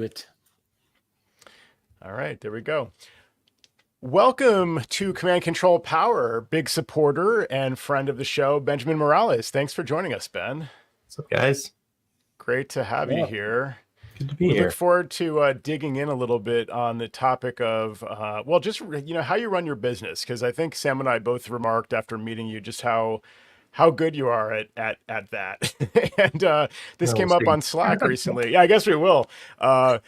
it. All right, there we go. Welcome to Command Control Power, big supporter and friend of the show, Benjamin Morales. Thanks for joining us, Ben. What's up, guys? Great to have you here. Good to be We here. look forward to digging in a little bit on the topic of, just how you run your business, because I think Sam and I both remarked after meeting you just how good you are at that. And this We'll came up see. on Slack recently. Yeah, I guess we will. But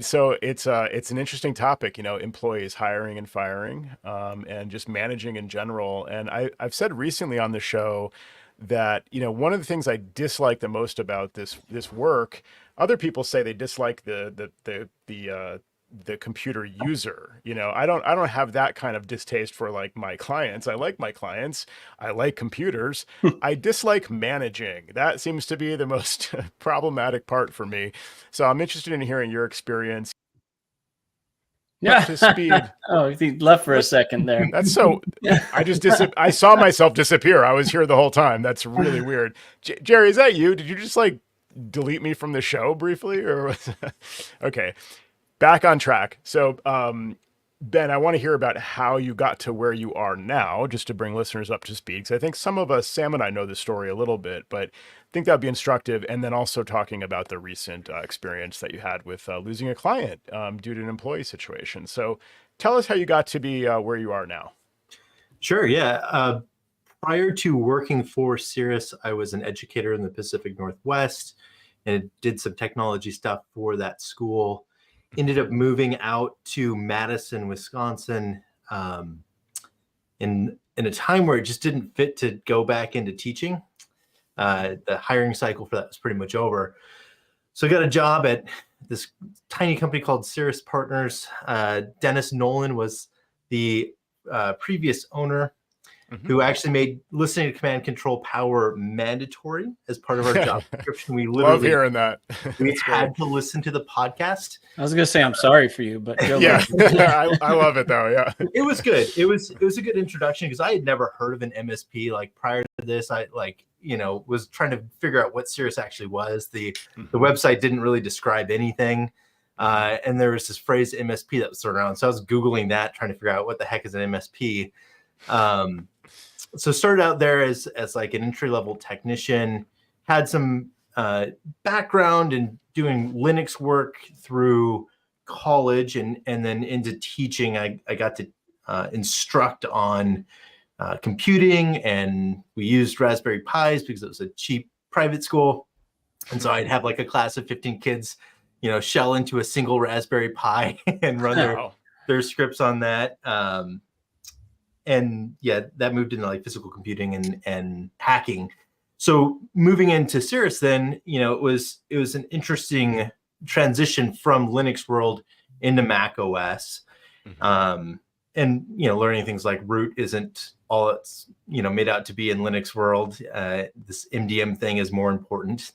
so it's an interesting topic, employees hiring and firing, and just managing in general. And I've said recently on the show that, one of the things I dislike the most about this work, other people say they dislike the computer user. I don't have that kind of distaste for like my clients. I like my clients. I like computers. I dislike managing. That seems to be the most problematic part for me. So I'm interested in hearing your experience. Yeah. To speed. Oh, he left for a second there. That's so. I saw myself disappear. I was here the whole time. That's really weird. Jerry, is that you? Did you just like delete me from the show briefly, or was okay? Back on track. So, Ben, I want to hear about how you got to where you are now, just to bring listeners up to speed. Because I think some of us, Sam and I, know the story a little bit, but I think that'd be instructive. And then also talking about the recent experience that you had with losing a client due to an employee situation. So, tell us how you got to be where you are now. Sure. Yeah. Prior to working for Cirrus, I was an educator in the Pacific Northwest and did some technology stuff for that school. Ended up moving out to Madison, Wisconsin, in a time where it just didn't fit to go back into teaching. The hiring cycle for that was pretty much over. So I got a job at this tiny company called Cirrus Partners. Dennis Nolan was the previous owner, who actually made listening to Command Control Power mandatory as part of our job description. We literally love hearing that. We had to listen to the podcast. I was gonna say I'm sorry for you, but yeah, I love it though. Yeah, it was good. It was a good introduction because I had never heard of an MSP. Like prior to this, I was trying to figure out what Cirrus actually was. The website didn't really describe anything. And there was this phrase MSP that was thrown around. So I was Googling that, trying to figure out what the heck is an MSP. So started out there as like an entry-level technician, had some background in doing Linux work through college, and then into teaching. I got to instruct on computing, and we used Raspberry Pis because it was a cheap private school. And so I'd have like a class of 15 kids, shell into a single Raspberry Pi and run their scripts on that. And yeah, that moved into like physical computing and hacking. So moving into Cirrus, then, it was an interesting transition from Linux world into Mac OS. And, learning things like root isn't all it's, made out to be in Linux world. This MDM thing is more important.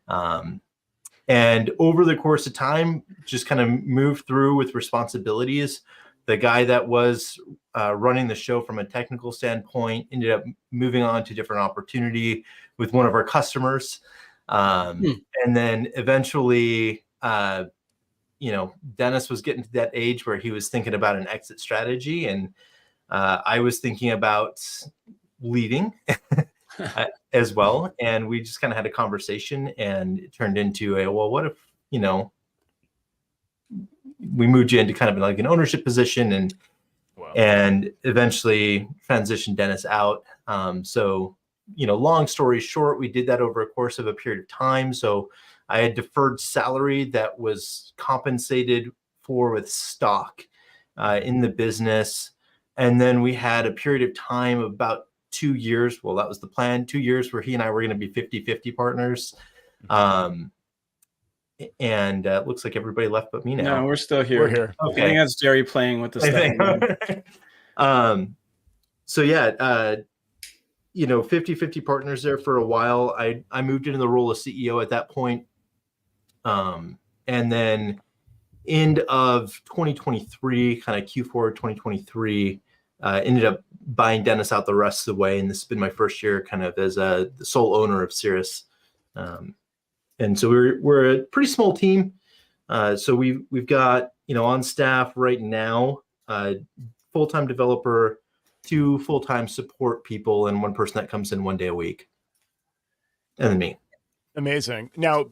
And over the course of time, just kind of moved through with responsibilities. The guy that was running the show from a technical standpoint ended up moving on to a different opportunity with one of our customers. And then eventually, Dennis was getting to that age where he was thinking about an exit strategy. And I was thinking about leaving as well. And we just kind of had a conversation, and it turned into what if, we moved you into kind of like an ownership position, and eventually transitioned Dennis out. So, long story short, we did that over a course of a period of time. So I had deferred salary that was compensated for with stock in the business. And then we had a period of time of about 2 years. Well, that was the plan, 2 years where he and I were going to be 50-50 partners. And it looks like everybody left but me now. No, we're still here. We're here. Okay. I think that's Jerry playing with the stuff. So yeah, 50-50 partners there for a while. I moved into the role of CEO at that point. And then end of 2023, kind of Q4 2023, ended up buying Dennis out the rest of the way. And this has been my first year kind of as the sole owner of Cirrus. And so we're a pretty small team. So we've got, on staff right now, full-time developer, 2 full-time support people, and 1 person that comes in 1 day a week, and then me. Amazing. Now,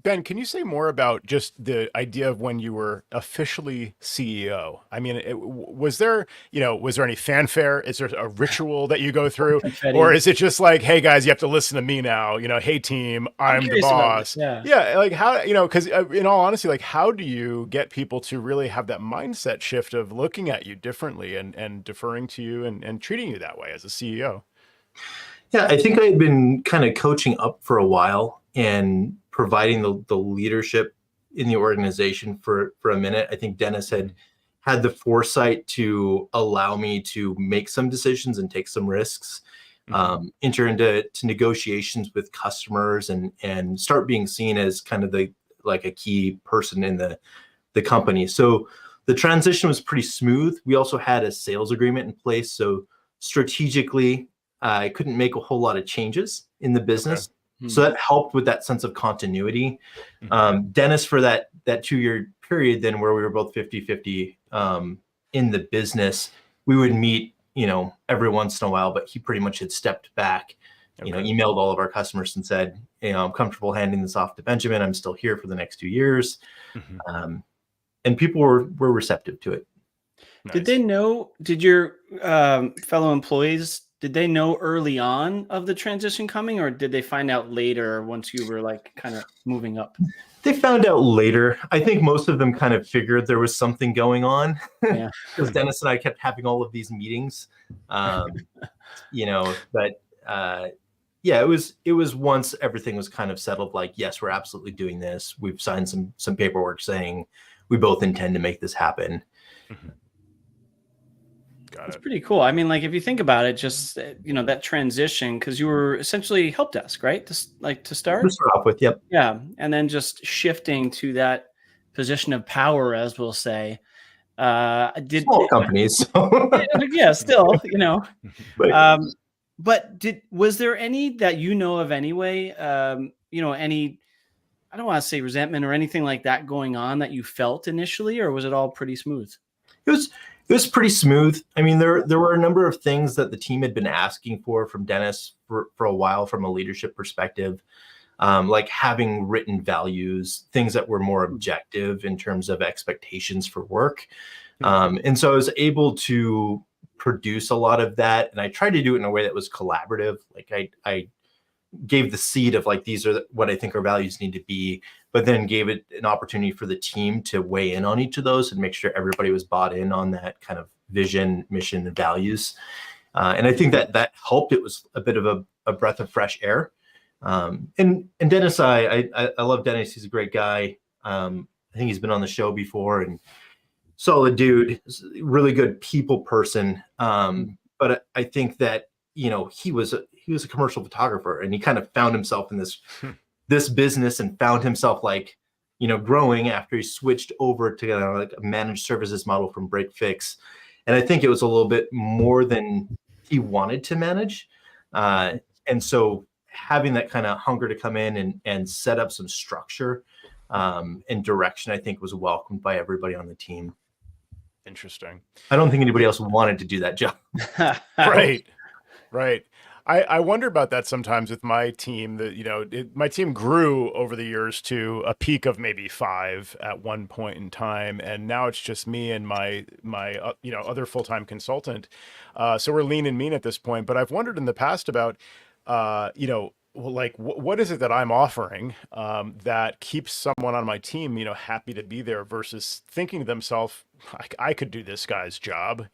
Ben, can you say more about just the idea of when you were officially CEO? I mean, was there any fanfare? Is there a ritual that you go through? Confetti. Or is it just like, hey guys, you have to listen to me now, hey team, I'm the curious about boss. this, yeah. Yeah. Like how, cause in all honesty, like how do you get people to really have that mindset shift of looking at you differently and deferring to you and treating you that way as a CEO? Yeah, I think I had been kind of coaching up for a while and providing the leadership in the organization for a minute. I think Dennis had the foresight to allow me to make some decisions and take some risks, enter into negotiations with customers, and start being seen as kind of like a key person in the company. So the transition was pretty smooth. We also had a sales agreement in place, so strategically, I couldn't make a whole lot of changes in the business. Okay. So that helped with that sense of continuity. Dennis, for that 2-year period then where we were both 50-50 in the business, we would meet, every once in a while, but he pretty much had stepped back, emailed all of our customers and said, I'm comfortable handing this off to Benjamin. I'm still here for the next 2 years. And people were receptive to it. Nice. Did your fellow employees, did they know early on of the transition coming, or did they find out later once you were like kind of moving up? They found out later. I think most of them kind of figured there was something going on. Yeah. Because Dennis and I kept having all of these meetings. But yeah, it was once everything was kind of settled, like, yes, we're absolutely doing this. We've signed some paperwork saying we both intend to make this happen. It's pretty cool. I mean, like if you think about it, just that transition, because you were essentially help desk, right? To start. To start off with, yep. Yeah, and then just shifting to that position of power, as we'll say. Small companies, so. Yeah, still, But, but was there any that of anyway? Any, I don't want to say resentment or anything like that going on that you felt initially, or was it all pretty smooth? It was pretty smooth. I mean, there were a number of things that the team had been asking from Dennis for a while from a leadership perspective, like having written values, things that were more objective in terms of expectations for work. And so I was able to produce a lot of that. And I tried to do it in a way that was collaborative. Like I gave the seed of like, these are what I think our values need to be, but then gave it an opportunity for the team to weigh in on each of those and make sure everybody was bought in on that kind of vision, mission, and values. And I think that helped. It was a bit of a breath of fresh air. And Dennis, I love Dennis. He's a great guy. I think he's been on the show before, and solid dude, really good people person. But I think that, he was a commercial photographer, and he kind of found himself in this business and found himself like, growing after he switched over to like a managed services model from Break Fix. And I think it was a little bit more than he wanted to manage. And so having that kind of hunger to come in and set up some structure and direction, I think was welcomed by everybody on the team. Interesting. I don't think anybody else wanted to do that job. Right. I wonder about that sometimes with my team. That my team grew over the years to a peak of maybe 5 at one point in time, and now it's just me and my other full-time consultant. So we're lean and mean at this point. But I've wondered in the past about what is it that I'm offering that keeps someone on my team, happy to be there versus thinking to themselves, I could do this guy's job,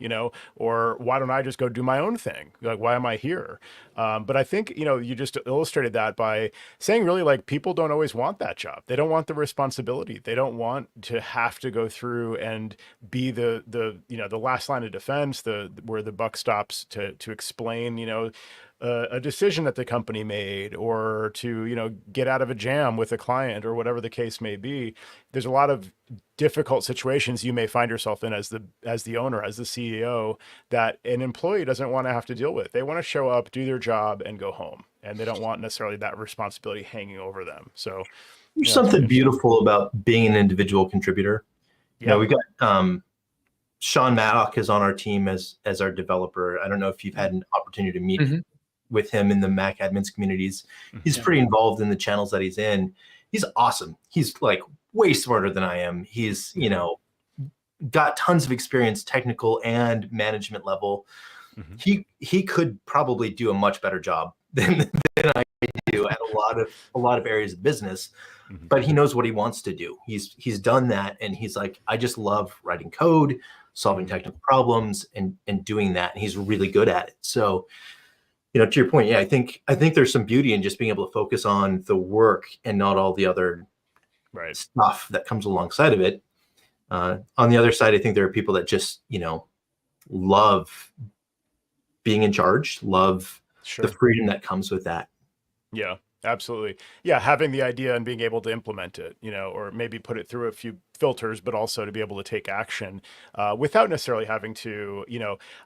or why don't I just go do my own thing? Like, why am I here? But I think, you just illustrated that by saying really like people don't always want that job. They don't want the responsibility. They don't want to have to go through and be the last line of defense, where the buck stops to explain, a decision that the company made, or to, get out of a jam with a client or whatever the case may be. There's a lot of difficult situations you may find yourself in as the owner, as the CEO, that an employee doesn't want to have to deal with. They want to show up, do their job, and go home. And they don't want necessarily that responsibility hanging over them. So There's Yeah, that's really something interesting. beautiful about being an individual contributor. Yeah. We've got Sean Maddock is on our team as our developer. I don't know if you've had an opportunity to meet with him in the Mac admins communities. He's pretty involved in the channels that he's in. He's awesome. He's like way smarter than I am. He's, got tons of experience, technical and management level. He could probably do a much better job than I do at a lot of areas of business, but he knows what he wants to do. He's done that, and he's like, I just love writing code, solving technical problems, and doing that. And he's really good at it. So, to your point, yeah, I think there's some beauty in just being able to focus on the work and not all the other stuff that comes alongside of it. On the other side, I think there are people that just, love being in charge, love the freedom that comes with that. Yeah, absolutely. Yeah, having the idea and being able to implement it, or maybe put it through a few filters, but also to be able to take action without necessarily having to,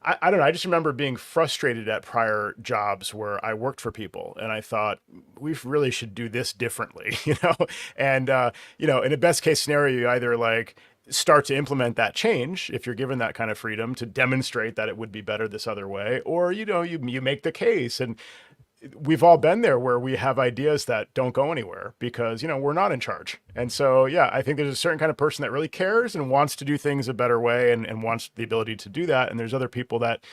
I don't know. I just remember being frustrated at prior jobs where I worked for people and I thought we really should do this differently, and, in a best case scenario, you either like start to implement that change if you're given that kind of freedom to demonstrate that it would be better this other way, or, you make the case. And we've all been there where we have ideas that don't go anywhere because, we're not in charge. And so, yeah, I think there's a certain kind of person that really cares and wants to do things a better way and wants the ability to do that. And there's other people that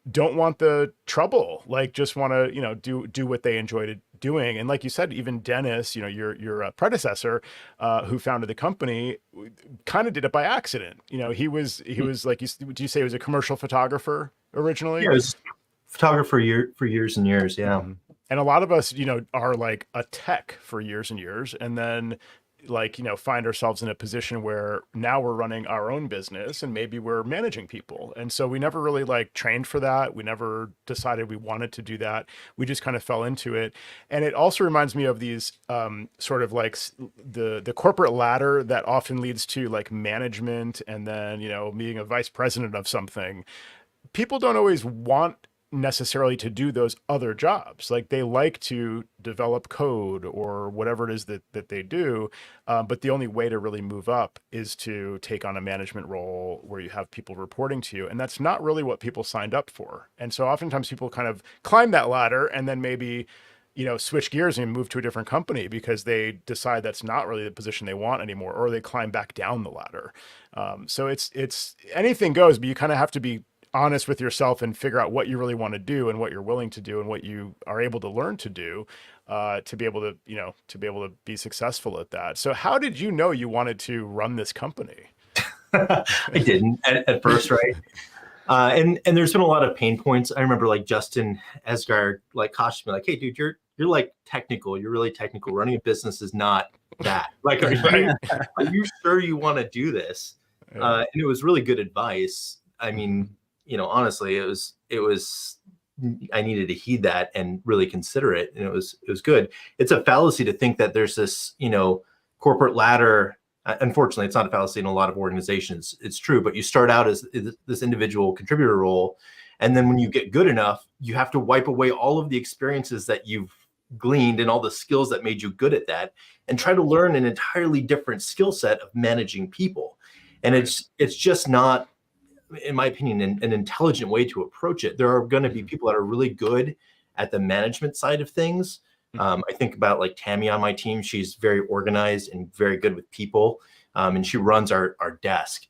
don't want the trouble, like just want to, do what they enjoyed doing. And like you said, even Dennis, your predecessor, who founded the company, kind of did it by accident. He was like, would you say he was a commercial photographer originally? Yeah, he was photographer for years and years. Yeah. And a lot of us, are like a tech for years and years. And then find ourselves in a position where now we're running our own business and maybe we're managing people. And so we never really trained for that. We never decided we wanted to do that. We just kind of fell into it. And it also reminds me of these sort of like the corporate ladder that often leads to management and then, being a vice president of something. People don't always want necessarily to do those other jobs. Like they like to develop code or whatever it is that they do. But the only way to really move up is to take on a management role where you have people reporting to you. And that's not really what people signed up for. And so oftentimes people kind of climb that ladder and then maybe, switch gears and move to a different company because they decide that's not really the position they want anymore, or they climb back down the ladder. So it's anything goes, but you kind of have to be honest with yourself and figure out what you really want to do and what you're willing to do and what you are able to learn to do to be able to be successful at that. So how did you know you wanted to run this company? I didn't at first, right? And there's been a lot of pain points. I remember Justin Esgar cautioned me hey, dude, you're technical. You're really technical. Running a business is not that. Are you sure you want to do this? And it was really good advice. I mean, honestly, it was, I needed to heed that and really consider it. And it was good. It's a fallacy to think that there's this, corporate ladder. Unfortunately, it's not a fallacy in a lot of organizations. It's true, but you start out as this individual contributor role. And then when you get good enough, you have to wipe away all of the experiences that you've gleaned and all the skills that made you good at that and try to learn an entirely different skill set of managing people. And it's just not, in my opinion, an intelligent way to approach it. There are going to be people that are really good at the management side of things. I think about Tammy on my team. She's very organized and very good with people. And she runs our desk.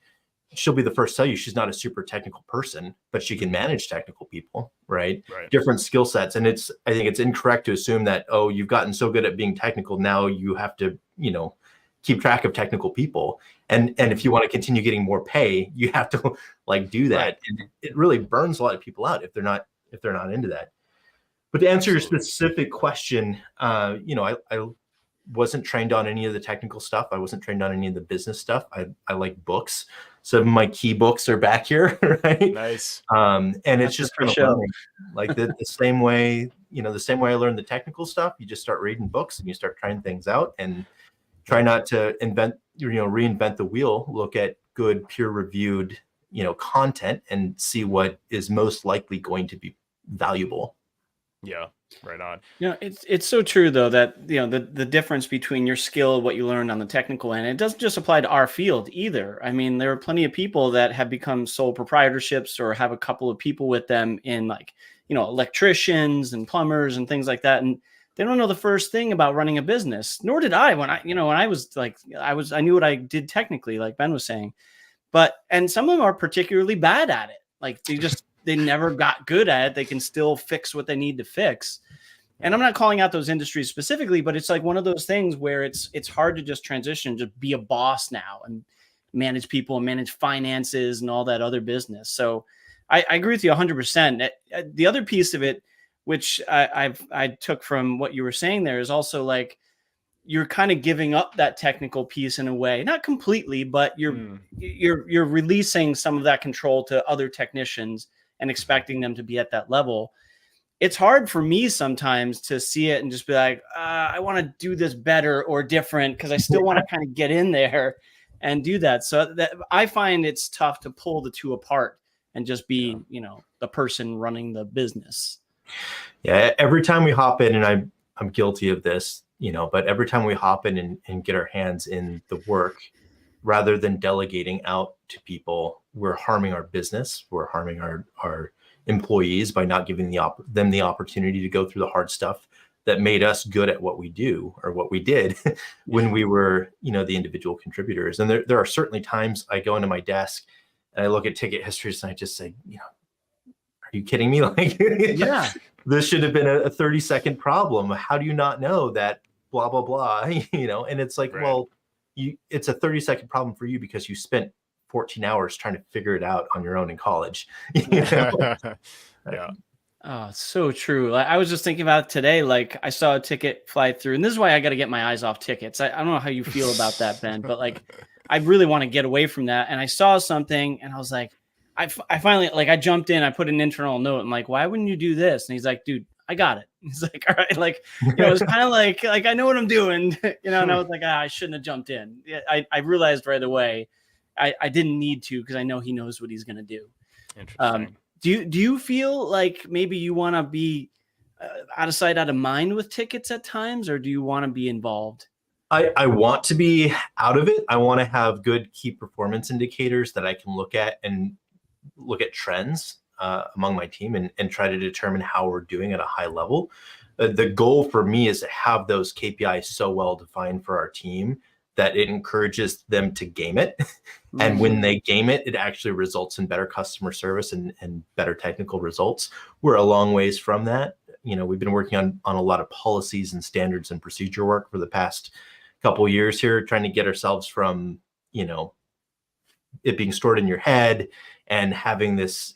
She'll be the first to tell you she's not a super technical person, but she can manage technical people, right? Different skill sets. And I think it's incorrect to assume that, oh, you've gotten so good at being technical, now you have to, keep track of technical people. And if you want to continue getting more pay, you have to do that. And it really burns a lot of people out if they're not into that. But to answer your specific question, I wasn't trained on any of the technical stuff. I wasn't trained on any of the business stuff. I like books. Some of my key books are back here, right? Nice. And it's just kind of learning. The same way, the same way I learned the technical stuff, you just start reading books and you start trying things out and try not to reinvent the wheel. Look at good peer-reviewed, content and see what is most likely going to be valuable. Yeah. Right on. It's so true though that the difference between your skill, what you learned on the technical end, it doesn't just apply to our field either. I mean, there are plenty of people that have become sole proprietorships or have a couple of people with them in like, electricians and plumbers and things like that, and they don't know the first thing about running a business. Nor did I when I was like I knew what I did technically, like Ben was saying, and some of them are particularly bad at it. Like they never got good at it. They can still fix what they need to fix. And I'm not calling out those industries specifically, but it's like one of those things where it's hard to just transition, just be a boss now and manage people and manage finances and all that other business. So I agree with you 100%. The other piece of it, which I took from what you were saying there, is also like you're kind of giving up that technical piece in a way, not completely, but you're releasing some of that control to other technicians and expecting them to be at that level. It's hard for me sometimes to see it and just be like, I want to do this better or different because I still want to kind of get in there and do that. So that I find it's tough to pull the two apart and just be, the person running the business. Yeah. Every time we hop in, and I'm guilty of this, but every time we hop in and get our hands in the work, rather than delegating out to people, we're harming our business. We're harming our employees by not giving them the opportunity to go through the hard stuff that made us good at what we do or what we did when we were, the individual contributors. And there are certainly times I go into my desk and I look at ticket histories and I just say, are you kidding me? Like, Yeah, this should have been a 30-second problem. How do you not know that blah, blah, blah, and it's like, Right. well, it's a 30-second problem for you because you spent 14 hours trying to figure it out on your own in college. Yeah. Oh, so true. I was just thinking about it today. Like I saw a ticket fly through, and this is why I got to get my eyes off tickets. I don't know how you feel about that, Ben, but like, I really want to get away from that. And I saw something and I was like, I finally, like, I jumped in, I put an internal note. I'm like, why wouldn't you do this? And he's like, dude, I got it. He's like, all right. Like, it was kind of like, I know what I'm doing, and I was like, I shouldn't have jumped in. I realized right away, I didn't need to, because I know he knows what he's going to do. Interesting. Do you feel like maybe you want to be out of sight, out of mind with tickets at times, or do you want to be involved? I want to be out of it. I want to have good key performance indicators that I can look at and look at trends among my team and try to determine how we're doing at a high level. The goal for me is to have those KPIs so well defined for our team that it encourages them to game it. And when they game it, it actually results in better customer service and better technical results. We're a long ways from that. We've been working on a lot of policies and standards and procedure work for the past couple of years here, trying to get ourselves from, it being stored in your head and having this,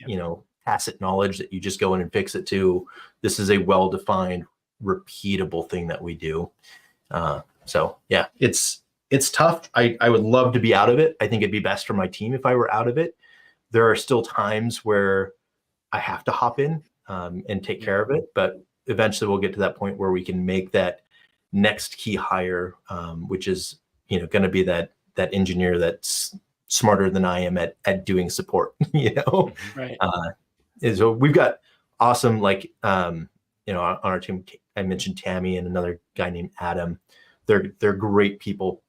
tacit knowledge that you just go in and fix it to, this is a well-defined, repeatable thing that we do. So yeah, it's tough. I would love to be out of it. I think it'd be best for my team if I were out of it. There are still times where I have to hop in and take care of it, but eventually we'll get to that point where we can make that next key hire, which is, going to be that engineer that's smarter than I am at doing support, Right. And so we've got awesome, like, on our team, I mentioned Tammy and another guy named Adam. They're great people,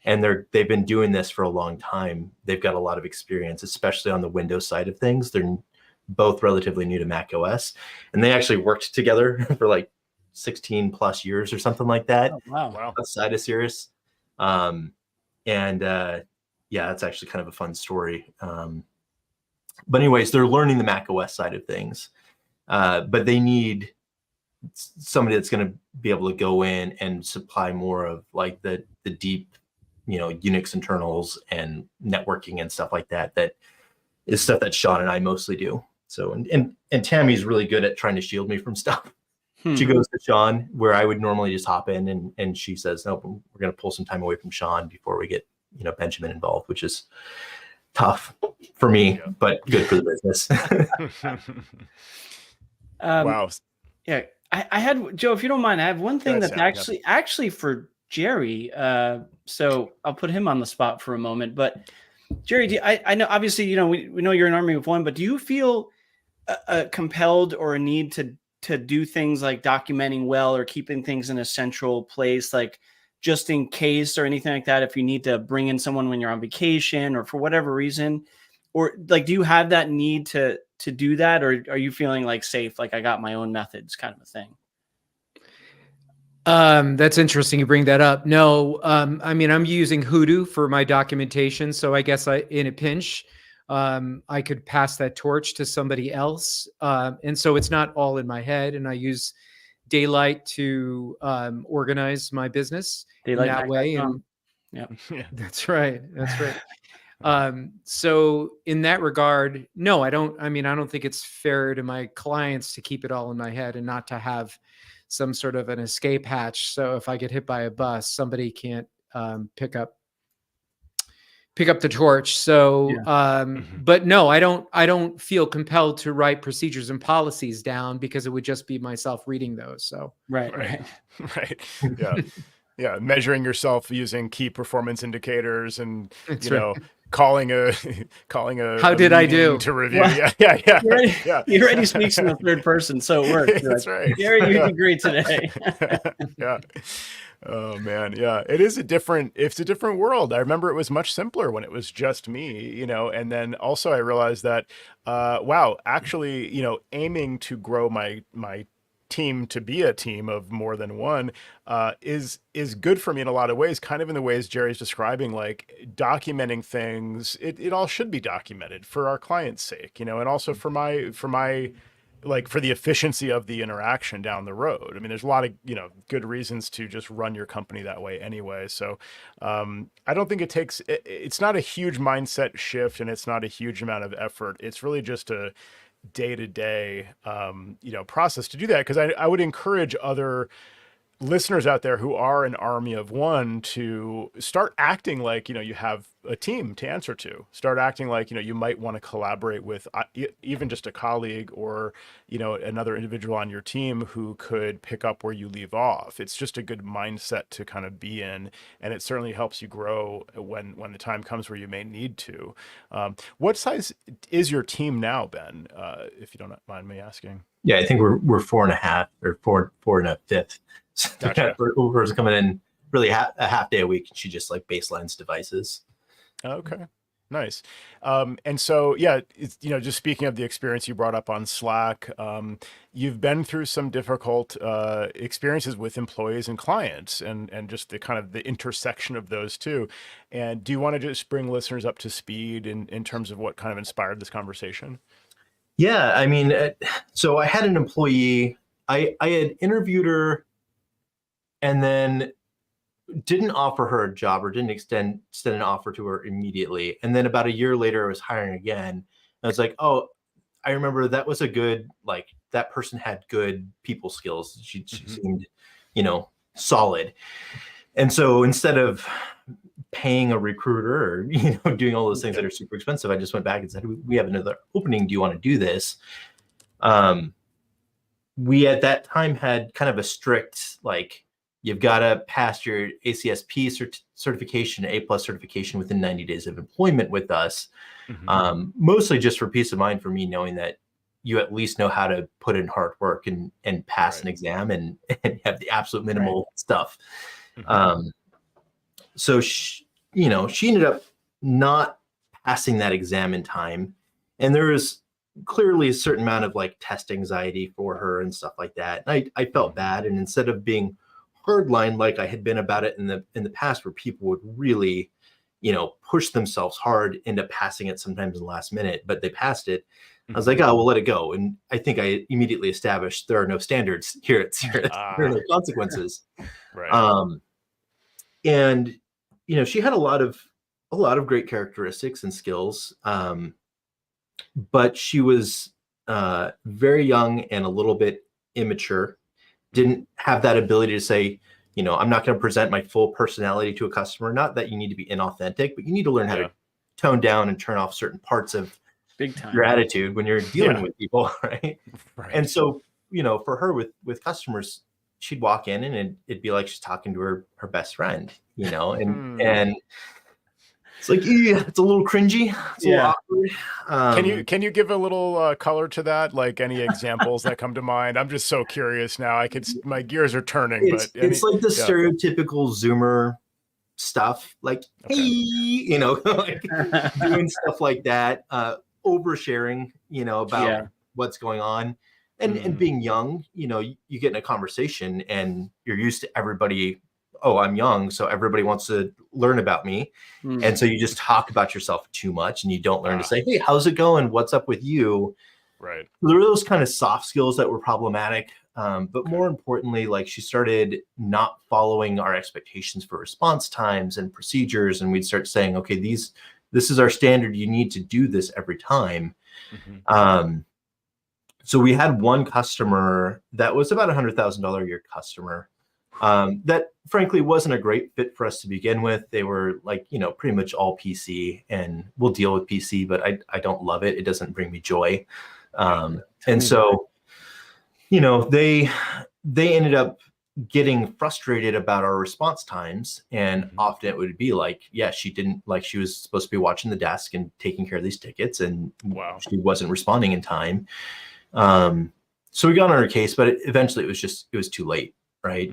and they've been doing this for a long time. They've got a lot of experience, especially on the Windows side of things. They're both relatively new to Mac OS, and they actually worked together for like 16 plus years or something like that. Oh, wow. Outside of Cirrus. Yeah, that's actually kind of a fun story. But anyways, they're learning the Mac OS side of things, but they need somebody that's going to be able to go in and supply more of like the deep, Unix internals and networking and stuff like that. That is stuff that Sean and I mostly do. So, and Tammy's really good at trying to shield me from stuff. She goes to Sean where I would normally just hop in, and she says, no, we're going to pull some time away from Sean before we get, Benjamin involved, which is tough for me, but good for the business. Wow. Yeah. I had, Joe, if you don't mind, I have one thing that's actually for Jerry. So I'll put him on the spot for a moment, but Jerry, I know, obviously, we know you're an Army of one, but do you feel compelled or a need to to do things like documenting well or keeping things in a central place, like just in case or anything like that, if you need to bring in someone when you're on vacation or for whatever reason? Or like, do you have that need to do that, or are you feeling like safe, like I got my own methods kind of a thing? That's interesting you bring that up. No, I mean, I'm using Hoodoo for my documentation. So I guess in a pinch, I could pass that torch to somebody else. And so it's not all in my head. And I use Daylight to organize my business in that way. And yeah, that's right. That's right. So in that regard, no, I don't think it's fair to my clients to keep it all in my head and not to have some sort of an escape hatch. So if I get hit by a bus, somebody can't pick up the torch. So, but no, I don't feel compelled to write procedures and policies down because it would just be myself reading those. So right. Yeah. Yeah. Measuring yourself using key performance indicators and, That's you know, calling a how did I do to review. Well, Yeah. He already speaks in the third person, so it works. That's right. Gary, you agree today. Yeah. Oh man. Yeah. It's a different world. I remember it was much simpler when it was just me, you know, and then also I realized that, wow, actually, you know, aiming to grow my team to be a team of more than one is good for me in a lot of ways, kind of in the ways Jerry's describing, like documenting things. It all should be documented for our client's sake, you know, and also for my like for the efficiency of the interaction down the road. I mean, there's a lot of, you know, good reasons to just run your company that way anyway. So I don't think it's not a huge mindset shift and it's not a huge amount of effort. It's really just a day-to-day, you know, process to do that. Cause I would encourage other listeners out there who are an army of one to start acting like, you know, you have a team to answer to. Start acting like, you know, you might want to collaborate with even just a colleague or, you know, another individual on your team who could pick up where you leave off. It's just a good mindset to kind of be in, and it certainly helps you grow when the time comes where you may need to. What size is your team now, Ben? If you don't mind me asking. Yeah, I think we're 4.5 or four and a fifth. So Gotcha. Uber's coming in really a half day a week. And she just like baselines devices. Okay, nice. And so, yeah, it's, you know, just speaking of the experience you brought up on Slack, you've been through some difficult experiences with employees and clients, and just the kind of the intersection of those two. And do you want to just bring listeners up to speed in terms of what kind of inspired this conversation? Yeah, I mean, so I had an employee. I had interviewed her and then didn't offer her a job or didn't extend an offer to her immediately. And then about a year later, I was hiring again. I was like, oh, I remember that was a good, like that person had good people skills. She seemed, you know, solid. And so instead of paying a recruiter or, you know, doing all those things that are super expensive, I just went back and said, we have another opening. Do you want to do this? We at that time had kind of a strict, like, you've got to pass your ACSP certification, A+ certification within 90 days of employment with us. Mostly just for peace of mind for me, knowing that you at least know how to put in hard work and pass an exam and have the absolute minimal stuff. So she ended up not passing that exam in time. And there was clearly a certain amount of like test anxiety for her and stuff like that. And I felt bad. And instead of being hardline like I had been about it in the past, where people would really, you know, push themselves hard into passing it sometimes in the last minute, but they passed it. I was like, oh, we'll let it go. And I think I immediately established there are no standards here at Cirrus. There are no consequences. Right. And you know, she had a lot of great characteristics and skills, but she was very young and a little bit immature. Didn't have that ability to say, you know, I'm not going to present my full personality to a customer. Not that you need to be inauthentic, but you need to learn how to tone down and turn off certain parts of Big time. your attitude when you're dealing with people, right? And so, you know, for her with customers, she'd walk in and it'd be like she's talking to her best friend, you know, and It's like, yeah, it's a little cringy. It's a little awkward. Can you give a little color to that? Like any examples that come to mind? I'm just so curious now. My gears are turning. It's like the stereotypical Zoomer stuff, like, hey, you know, like doing stuff like that, oversharing, you know, about what's going on, and being young. You know, you get in a conversation and you're used to everybody. Oh, I'm young, so everybody wants to learn about me. And so you just talk about yourself too much and you don't learn to say, hey, how's it going? What's up with you? Right. So there were those kind of soft skills that were problematic. But more importantly, like, she started not following our expectations for response times and procedures. And we'd start saying, okay, this is our standard. You need to do this every time. So we had one customer that was about $100,000 a year customer. That frankly wasn't a great fit for us to begin with. They were like, you know, pretty much all PC, and we'll deal with PC, but I don't love it. It doesn't bring me joy. And so, you know, they ended up getting frustrated about our response times. And often it would be like, yeah, she was supposed to be watching the desk and taking care of these tickets, and she wasn't responding in time. So we got on her case, but eventually it was too late. Right.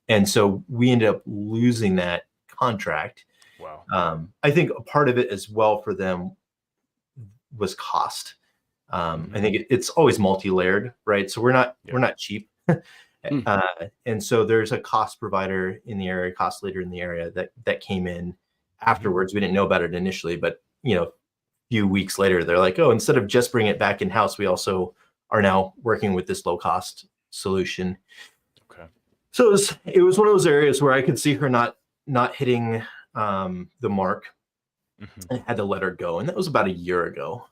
And so we ended up losing that contract. Wow. I think a part of it as well for them was cost. I think it's always multi-layered, right? So we're not cheap. And so there's a cost provider in the area, cost leader in the area that came in afterwards. We didn't know about it initially, but, you know, a few weeks later, they're like, oh, instead of just bringing it back in-house, we also are now working with this low-cost solution. So it was one of those areas where I could see her not hitting the mark, and had to let her go. And that was about a year ago.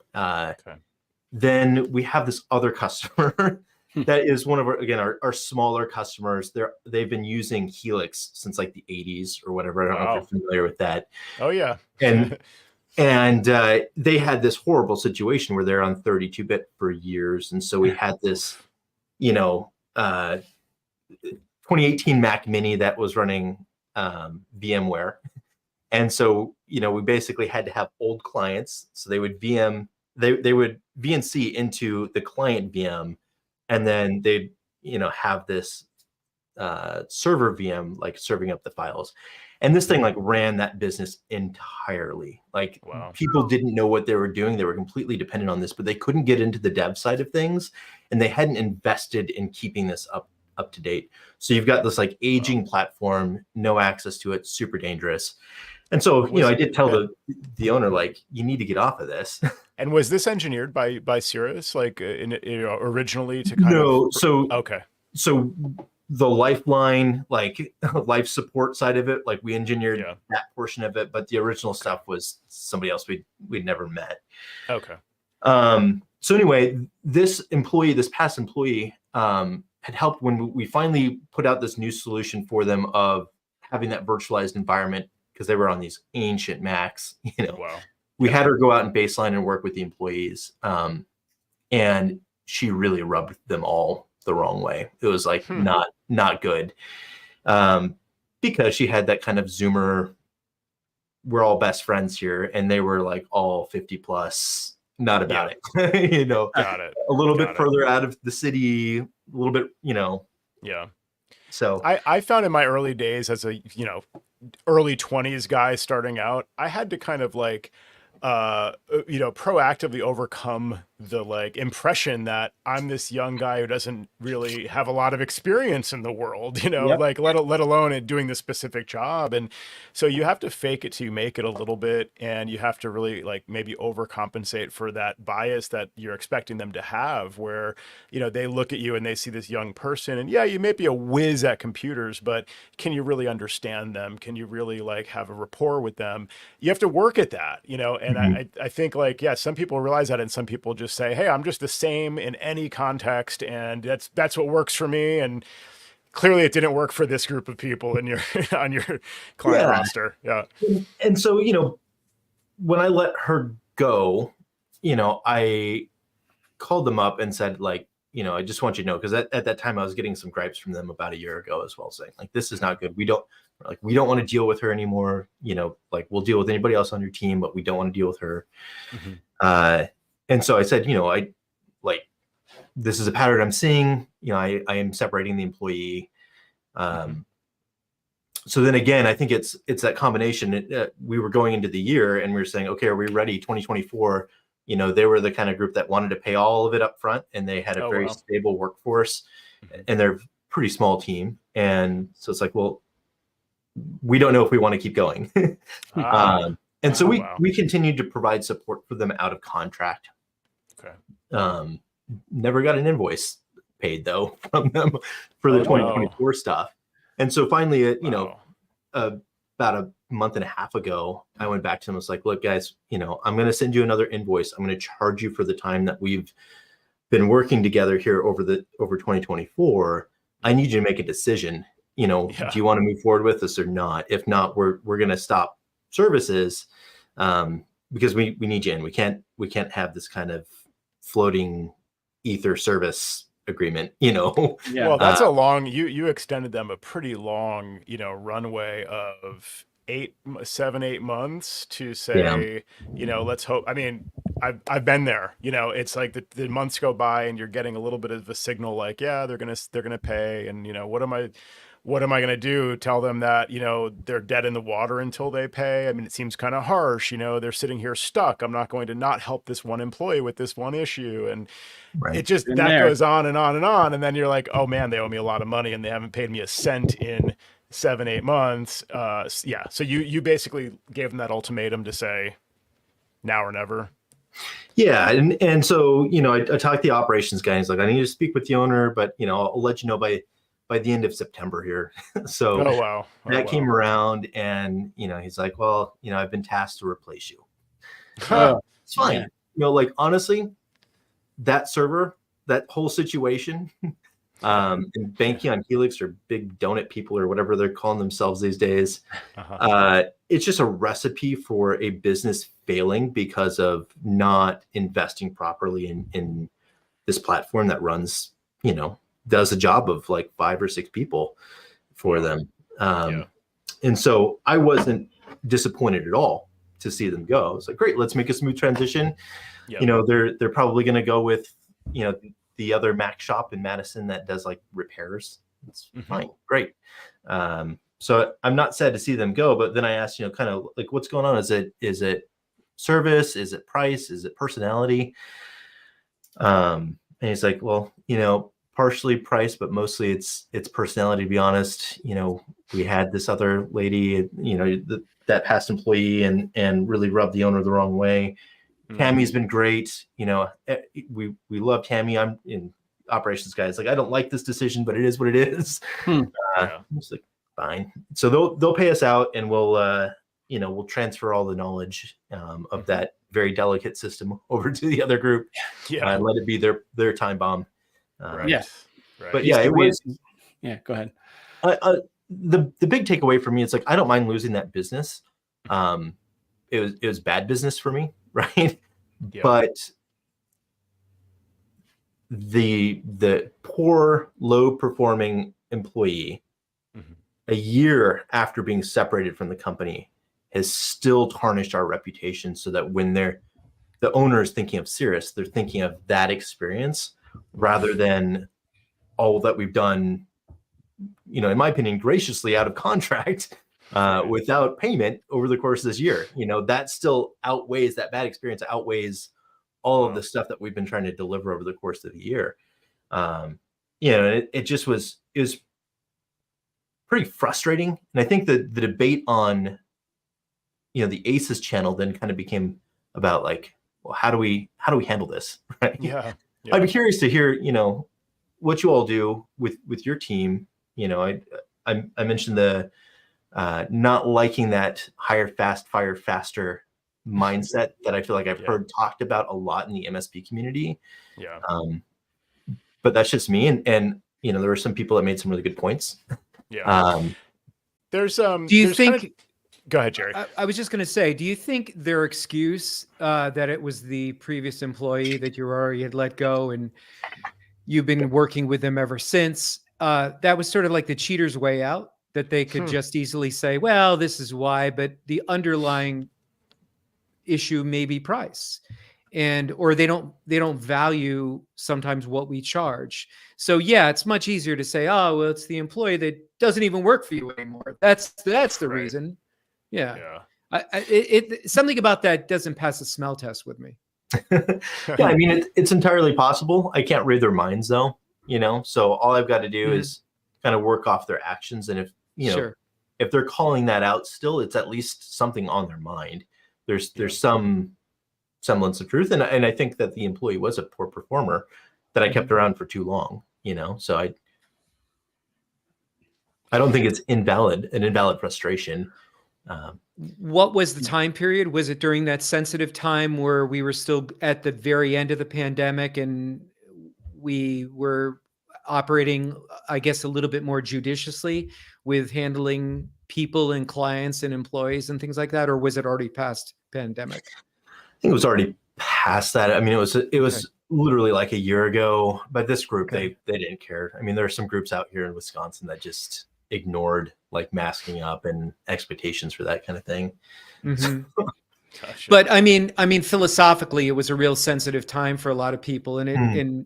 Then we have this other customer that is one of our smaller customers. They've been using Helix since like the 80s or whatever. I don't know if you're familiar with that. Oh yeah. And they had this horrible situation where they're on 32-bit for years. And so we had this, you know, 2018 Mac Mini that was running VMware. And so, you know, we basically had to have old clients. So they would they would VNC into the client VM, and then they'd, you know, have this server VM like serving up the files. And this thing like ran that business entirely. Like, people didn't know what they were doing. They were completely dependent on this, but they couldn't get into the dev side of things, and they hadn't invested in keeping this up to date. So you've got this like aging platform, no access to it, super dangerous. And so, you know, I did tell the owner, like, you need to get off of this. And was this engineered by Cirrus, like originally to kind of? So the Lifeline, like life support side of it, like we engineered that portion of it, but the original stuff was somebody else we'd never met. So anyway, this past employee, had helped when we finally put out this new solution for them of having that virtualized environment, because they were on these ancient Macs. You know, we had her go out and baseline and work with the employees, and she really rubbed them all the wrong way. It was like not good, because she had that kind of Zoomer, we're all best friends here, and they were like all 50 plus. Not about it, you know. Got it. A little bit further out of the city, a little bit, you know. Yeah. So I found in my early days as a, you know, early 20s guy starting out, I had to kind of like, you know, proactively overcome the like impression that I'm this young guy who doesn't really have a lot of experience in the world, you know, like let alone in doing this specific job. And so you have to fake it till you make it a little bit, and you have to really like maybe overcompensate for that bias that you're expecting them to have, where, you know, they look at you and they see this young person, and yeah, you may be a whiz at computers, but can you really understand them? Can you really like have a rapport with them? You have to work at that, you know. And I think like, yeah, some people realize that, and some people just say, hey, I'm just the same in any context, and that's what works for me. And clearly it didn't work for this group of people in your on your client roster. And so, you know, when I let her go, you know, I called them up and said, like, you know, I just want you to know, because at that time I was getting some gripes from them about a year ago as well, saying like, this is not good. Like, we don't want to deal with her anymore. Like, we'll deal with anybody else on your team, but we don't want to deal with her. And so I said, this is a pattern I'm seeing. I am separating the employee. So then again, I think it's that combination. We were going into the year and we were saying, okay, are we ready? 2024. They were the kind of group that wanted to pay all of it up front, and they had a very stable workforce, and they're a pretty small team. And so it's like, well, we don't know if we want to keep going. And so we continued to provide support for them out of contract. Okay. Never got an invoice paid though from them for the 2024 stuff. And so finally, about a month and a half ago, I went back to them and was like, look, guys, I'm going to send you another invoice. I'm going to charge you for the time that we've been working together here over 2024. I need you to make a decision. Do you want to move forward with this or not? If not, we're going to stop services, because we need you in. We can't have this kind of floating ether service agreement. Well, that's a long, you extended them a pretty long runway of 7-8 months to say, let's hope. I mean, I've been there. It's like the months go by and you're getting a little bit of a signal like, yeah, they're gonna pay, and what am I going to do? Tell them that, they're dead in the water until they pay? I mean, it seems kind of harsh. They're sitting here stuck. I'm not going to not help this one employee with this one issue. And it just, goes on and on and on. And then you're like, oh man, they owe me a lot of money and they haven't paid me a cent in 7-8 months. So you basically gave them that ultimatum to say now or never. Yeah. And so, I talked to the operations guy. He's like, I need to speak with the owner, but I'll let you know by the end of September here. So that came around, and he's like, well, I've been tasked to replace you. It's fine. Honestly, that server, that whole situation, and banking on Helix, or big donut people, or whatever they're calling themselves these days, it's just a recipe for a business failing because of not investing properly in this platform that runs, does a job of like 5 or 6 people for them. And so I wasn't disappointed at all to see them go. I was like, great, let's make a smooth transition. They're probably going to go with, the other Mac shop in Madison that does like repairs. It's fine. Great. So I'm not sad to see them go, but then I asked, kind of like, what's going on? Is it service? Is it price? Is it personality? And he's like, well, partially price, but mostly it's personality, to be honest. We had this other lady, that past employee, and really rubbed the owner the wrong way. Tammy's been great. We love Tammy. I'm in operations guys. Like, I don't like this decision, but it is what it is. I'm just like, fine. So they'll pay us out, and we'll transfer all the knowledge of that very delicate system over to the other group. And let it be their time bomb. Right. But yeah, it was. Yeah, go ahead. The big takeaway for me, it's like, I don't mind losing that business. It was bad business for me, right? But the poor, low performing employee, a year after being separated from the company, has still tarnished our reputation, so that when the owner is thinking of Cirrus, they're thinking of that experience rather than all that we've done, in my opinion, graciously out of contract, without payment over the course of this year. That still outweighs, that bad experience outweighs all of the stuff that we've been trying to deliver over the course of the year. It was pretty frustrating. And I think the debate on, the ACES channel then kind of became about like, well, how do we handle this? Right. I'd be curious to hear, what you all do with your team. I mentioned the not liking that hire fast, fire faster mindset that I feel like I've heard talked about a lot in the MSP community. But that's just me. And there were some people that made some really good points. There's do you think go ahead, Jerry. I was just going to say, do you think their excuse that it was the previous employee that you already had let go and you've been working with them ever since, that was sort of like the cheater's way out? that they could just easily say, well, this is why, but the underlying issue may be price, or they don't value sometimes what we charge. So yeah, it's much easier to say, oh, well, it's the employee that doesn't even work for you anymore. That's the reason. Yeah. Something about that doesn't pass the smell test with me. Yeah, I mean, it's entirely possible. I can't read their minds though, so all I've got to do is kind of work off their actions. And if, if they're calling that out still, it's at least something on their mind. There's some semblance of truth. And I think that the employee was a poor performer that I kept around for too long, so I don't think it's an invalid frustration. What was the time period? Was it during that sensitive time where we were still at the very end of the pandemic and we were operating, I guess, a little bit more judiciously with handling people and clients and employees and things like that? Or was it already past pandemic? I think it was already past that. I mean, it was literally like a year ago, but this group, they didn't care. I mean, there are some groups out here in Wisconsin that just ignored like masking up and expectations for that kind of thing. Gotcha. But I mean, philosophically, it was a real sensitive time for a lot of people, and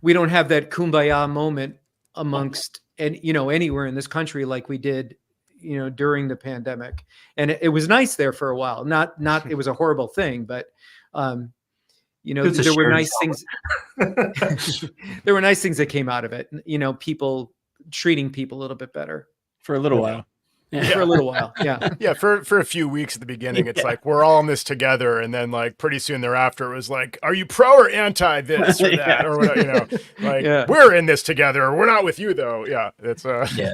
we don't have that kumbaya moment amongst, and anywhere in this country like we did, during the pandemic. And it was nice there for a while. Not it was a horrible thing, but there were nice things. There were nice things that came out of it. People treating people a little bit better for a little while. For a little while. Yeah. For a few weeks at the beginning, it's like, we're all in this together. And then like pretty soon thereafter, it was like, are you pro or anti this or that? Or whatever, we're in this together. We're not with you though. Yeah. It's everything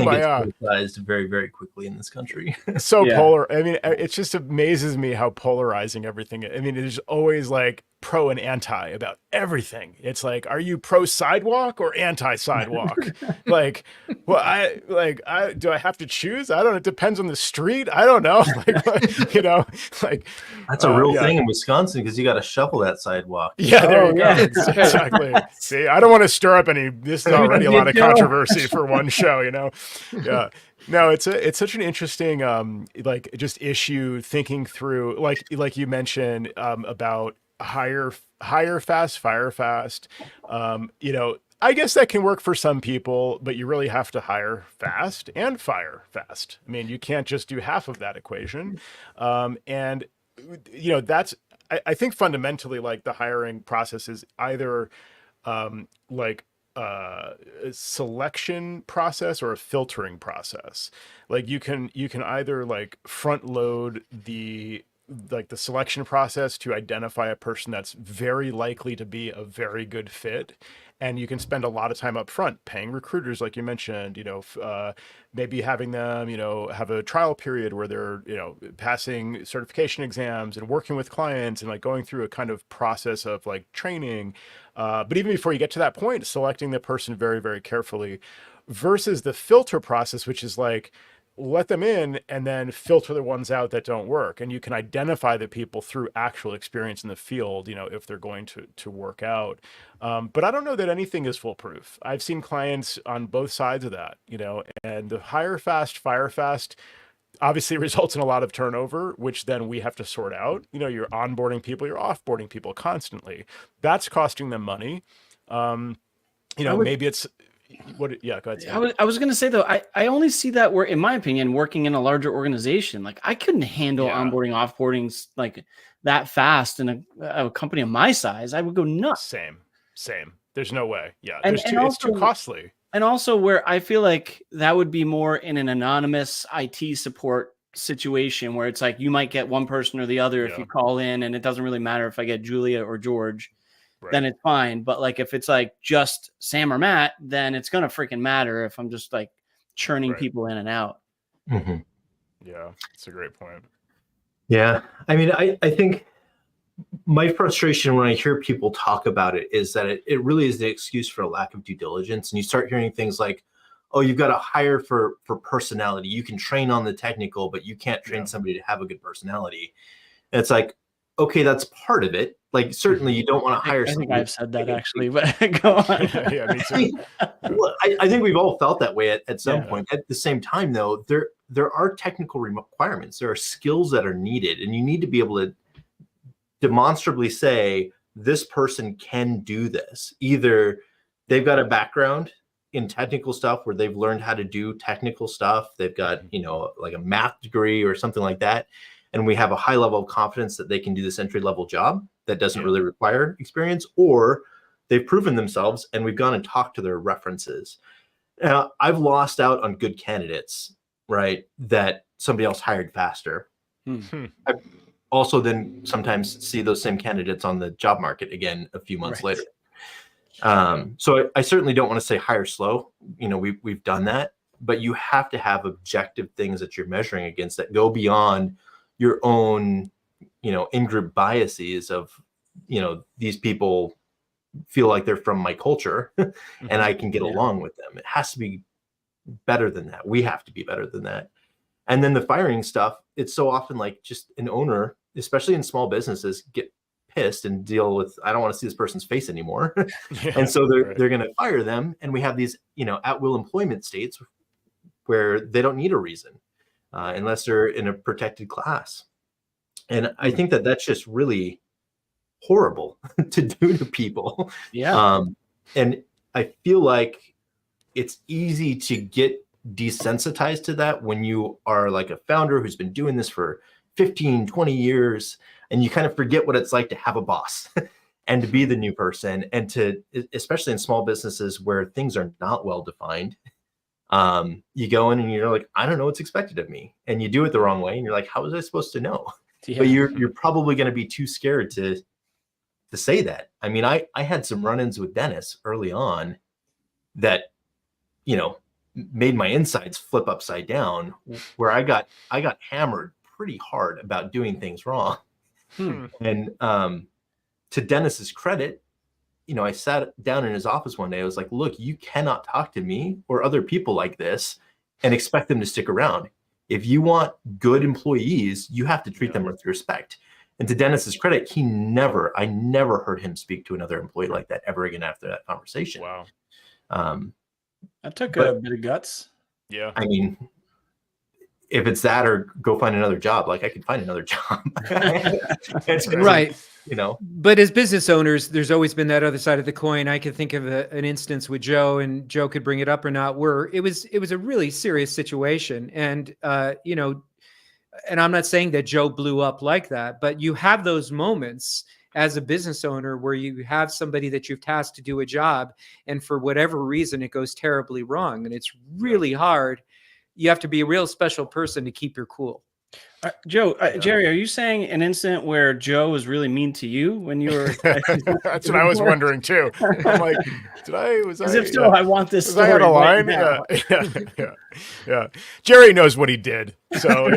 gets politicized very, very quickly in this country. Polar. I mean, it just amazes me how polarizing everything is. I mean, there's always like pro and anti about everything. It's like, are you pro sidewalk or anti sidewalk? Like, well, do I have to choose? I don't know. It depends on the street. I don't know. That's a real thing in Wisconsin because you got to shovel that sidewalch. Yeah, there you go. Exactly. See, I don't want to stir up any. This is already a lot of controversy for one show. Yeah. No, it's such an interesting just issue thinking through like you mentioned about hire fast, fire fast. I guess that can work for some people, but you really have to hire fast and fire fast. I mean, you can't just do half of that equation. And that's, I think fundamentally like the hiring process is either a selection process or a filtering process. Like you can either like front load the selection process to identify a person that's very likely to be a very good fit. And you can spend a lot of time up front paying recruiters, like you mentioned, maybe having them, have a trial period where they're, passing certification exams and working with clients and like going through a kind of process of like training. But even before you get to that point, selecting the person very, very carefully versus the filter process, which is like, let them in and then filter the ones out that don't work. And you can identify the people through actual experience in the field, if they're going to work out. But I don't know that anything is foolproof. I've seen clients on both sides of that, and the hire fast, fire fast obviously results in a lot of turnover, which then we have to sort out. You're onboarding people, you're offboarding people constantly. That's costing them money. Maybe it's, go ahead. I was going to say though, I only see that where, in my opinion, working in a larger organization, like I couldn't handle onboarding, offboardings like that fast in a company of my size. I would go nuts. Same. There's no way. Yeah. It's too costly. And also where I feel like that would be more in an anonymous IT support situation where it's like, you might get one person or the other if you call in, and it doesn't really matter if I get Julia or George. Right. Then it's fine. But like if it's like just Sam or Matt, then it's gonna freaking matter if I'm just like churning people in and out. Mm-hmm. Yeah, it's a great point. Yeah, I mean, I think my frustration when I hear people talk about it is that it really is the excuse for a lack of due diligence. And you start hearing things like, oh, you've got to hire for personality. You can train on the technical, but you can't train somebody to have a good personality. And it's like, okay, that's part of it. Like, certainly you don't want to hire I think somebody. I've said that actually, but go on. Yeah, me I too. mean, well, I think we've all felt that way at some Yeah. point. At the same time, though, there are technical requirements. There are skills that are needed, and you need to be able to demonstrably say this person can do this. Either they've got a background in technical stuff where they've learned how to do technical stuff. They've got, like a math degree or something like that. And we have a high level of confidence that they can do this entry level job that doesn't really require experience, or they've proven themselves and we've gone and talked to their references. Now, I've lost out on good candidates, right, that somebody else hired faster. I also then sometimes see those same candidates on the job market again a few months later. So I certainly don't want to say hire slow. We've done that, but you have to have objective things that you're measuring against that go beyond your own, in-group biases of, these people feel like they're from my culture and I can get along with them. It has to be better than that. We have to be better than that. And then the firing stuff, it's so often like just an owner, especially in small businesses, get pissed and deal with, I don't want to see this person's face anymore. And so they're going to fire them. And we have these, at will employment states where they don't need a reason unless they're in a protected class. And I think that that's just really horrible to do to people. And I feel like it's easy to get desensitized to that when you are like a founder who's been doing this for 15, 20 years, and you kind of forget what it's like to have a boss and to be the new person, and to, especially in small businesses where things are not well defined, you go in and you're like, I don't know what's expected of me, and you do it the wrong way, and you're like, how was I supposed to know? But you're probably going to be too scared to say that. I mean, I had some run-ins with Dennis early on that, made my insides flip upside down, where I got hammered pretty hard about doing things wrong. And to Dennis's credit, I sat down in his office one day. I was like, look, you cannot talk to me or other people like this and expect them to stick around. If you want good employees, you have to treat them with respect. And to Dennis's credit, I never heard him speak to another employee like that ever again after that conversation. Wow. That took a bit of guts. Yeah. I mean, if it's that or go find another job, like I could find another job. It's Right. But as business owners, there's always been that other side of the coin. I could think of an instance with Joe, and Joe could bring it up or not, where it was a really serious situation. And, and I'm not saying that Joe blew up like that, but you have those moments as a business owner where you have somebody that you've tasked to do a job, and for whatever reason, it goes terribly wrong. And it's really hard. You have to be a real special person to keep your cool. Joe, Jerry, are you saying an incident where Joe was really mean to you when you were? That's what I was wondering too. I'm like, I want this story. I out of line? Right Yeah. Jerry knows what he did, so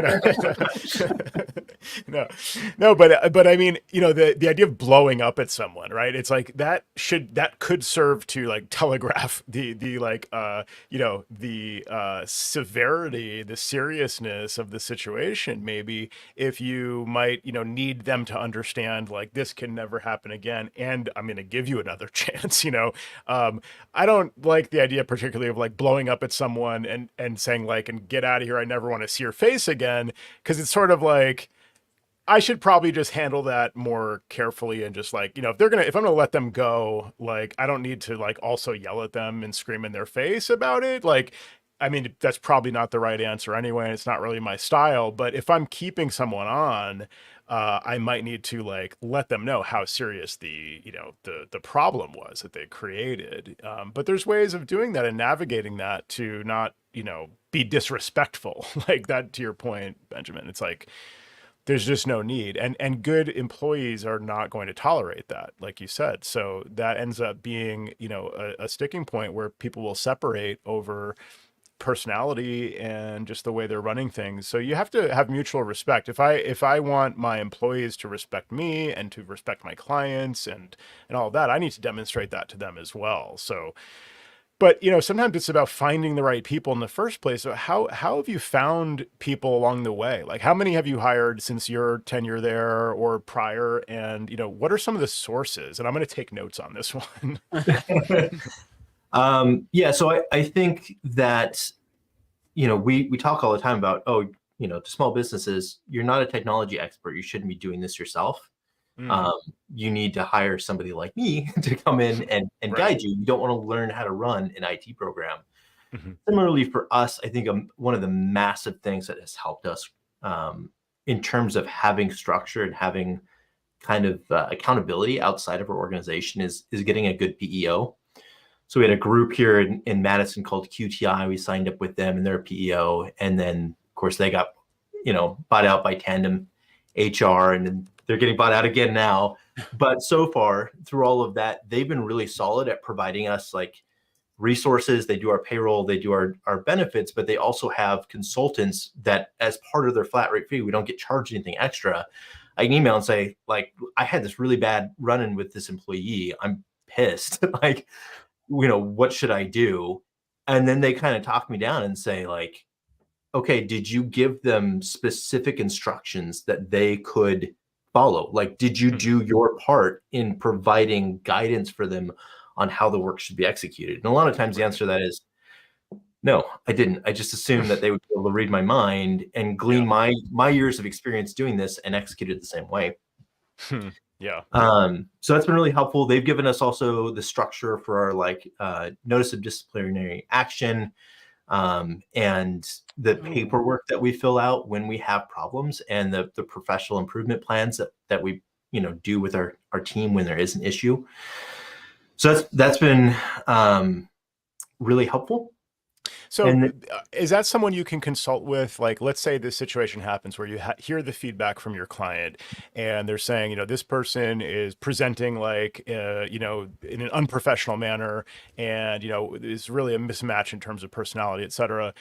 no, but I mean, the idea of blowing up at someone, right? It's like that could serve to like telegraph the severity, the seriousness of the situation. Maybe if you might, need them to understand like this can never happen again, and I'm going to give you another chance. I don't like the idea particularly of like blowing up at someone and saying like, and get out of here, I never want to see your face again, because it's sort of like, I should probably just handle that more carefully and just like, if I'm gonna let them go, like I don't need to like also yell at them and scream in their face about it. Like, I mean, that's probably not the right answer anyway, and it's not really my style. But if I'm keeping someone on, I might need to like let them know how serious the problem was that they created. But there's ways of doing that and navigating that to not, be disrespectful like that. To your point, Benjamin, it's like there's just no need, and good employees are not going to tolerate that, like you said. So that ends up being, a sticking point where people will separate over personality and just the way they're running things. So you have to have mutual respect. If I want my employees to respect me and to respect my clients and all of that, I need to demonstrate that to them as well. So But sometimes it's about finding the right people in the first place. So how have you found people along the way? Like, how many have you hired since your tenure there or prior? And what are some of the sources? And I'm going to take notes on this one. Yeah, so I think that we talk all the time about, to small businesses, you're not a technology expert. You shouldn't be doing this yourself. You need to hire somebody like me to come in and Right. guide you. You don't want to learn how to run an IT program. Mhm. Similarly, for us, I think one of the massive things that has helped us in terms of having structure and having kind of accountability outside of our organization is getting a good PEO. So we had a group here in Madison called QTI. We signed up with them and their PEO. And then, of course, they got, bought out by Tandem HR, and then they're getting bought out again now. But so far, through all of that, they've been really solid at providing us like resources. They do our payroll, they do our benefits, but they also have consultants that, as part of their flat rate fee, we don't get charged anything extra. I can email and say, like, I had this really bad run-in with this employee. I'm pissed. Like, what should I do? And then they kind of talk me down and say, like, okay, did you give them specific instructions that they could follow? Like, did you do your part in providing guidance for them on how the work should be executed? And a lot of times the answer to that is, no, I didn't. I just assumed that they would be able to read my mind and glean my years of experience doing this and execute it the same way. Yeah. So that's been really helpful. They've given us also the structure for our notice of disciplinary action, and the paperwork that we fill out when we have problems, and the professional improvement plans that we do with our team when there is an issue. So that's been really helpful. So is that someone you can consult with? Like, let's say this situation happens where you hear the feedback from your client and they're saying, this person is presenting like, in an unprofessional manner, and, is really a mismatch in terms of personality, et cetera.